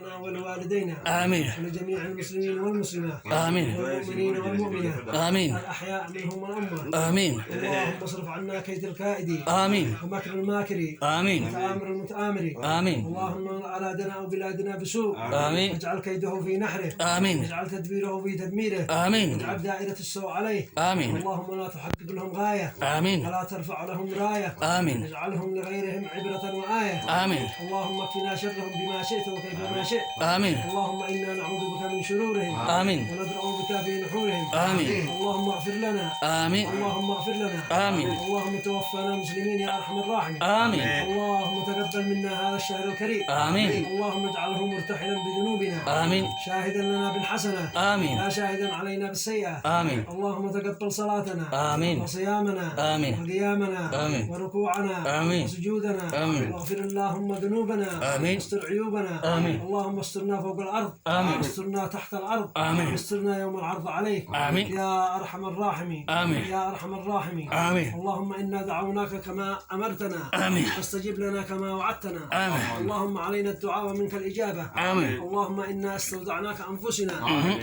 لنا ولوالدينا آمين ولجميع المسلمين والمسلمات آمين والمؤمنين والمؤمنات آمين الأحياء منهم والأموات. آمين اللهم اصرف عنا كيد الكائدين آمين ومكر الماكرين آمين وتآمر المتآمرين. آمين اللهم من أرادنا وبلادنا بسوء آمين واجعل كيده في نحره آمين واجعل تدبيره في تدميره آمين واجعل دائرة السوء عليه. آمين اللهم لا تحقق لهم غاية آمين ولا ترفع لهم راية آمين واجعلهم لغيرهم عبرة وآية. آمين اللهم اكفنا شرهم بما شئت وكيفما شئت. آمين اللهم إنا نعوذ بك من شرورهم آمين وندرأ بك في نحورهم. آمين اللهم اغفر لنا آمين اللهم اغفر لنا. آمين اللهم توفنا مسلمين يا أرحم الراحمين. آمين اللهم تقبل منا هذا الشهر الكريم. آمين اللهم اجعله مرتحلا بذنوبنا آمين شاهدا لنا بالحسنة آمين لا شاهدا علينا بالسيئة. آمين اللهم تقبل صلاتنا آمين وصيامنا آمين وقيامنا آمين وركوعنا آمين وسجودنا. آمين واغفر اللهم ذنوبنا آمين واستر عيوبنا. آمين اللهم استرنا فوق الأرض آمين واسترنا تحت الأرض آمين واسترنا يوم العرض عليك آمين يا أرحم الراحمين. آمين يا أرحم الراحمين. آمين اللهم إنا دعوناك كما أمرتنا آمين فاستجب لنا كما وعدتنا. آمين اللهم علينا الدعاء ومنك الإجابة. آمين اللهم إنا استودعناك أنفسنا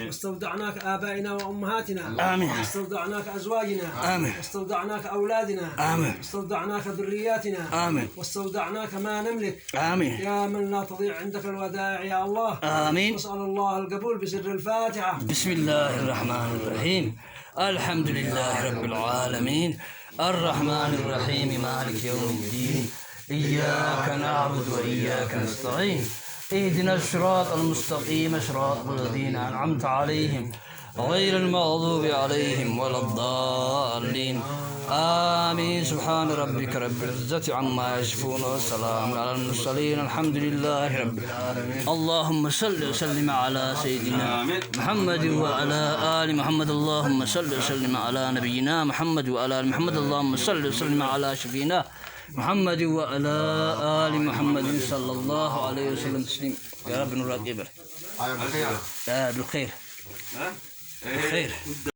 واستودعناك آبائنا وأمهاتنا آمين واستودعناك أزواجنا آمين واستودعناك أولادنا آمين واستودعناك ذرياتنا آمين واستودعناك ما نملك آمين يا من لا تضيع عندك الودائع يا الله. آمين نسأل الله القبول بسر الفاتحة. بسم الله الرحمن الرحيم الحمد لله رب العالمين الرحمن الرحيم مالك يوم الدين إياك نعبد وإياك نستعين اهدنا الصراط المستقيم صراط الذين أنعمت عليهم غير المغضوب عليهم ولا الضالين آمين. سبحان ربك رب العزة عما يصفون والسلام على المرسلين الحمد لله رب العالمين. اللهم صل وسلم على سيدنا محمد وعلى آل محمد. اللهم صل وسلم على نبينا محمد وعلى آل محمد. اللهم صل وسلم على شفينا محمد وعلى آل محمد صلى الله عليه وسلم تسليما. يا رب نور القبر بالخير بالخير.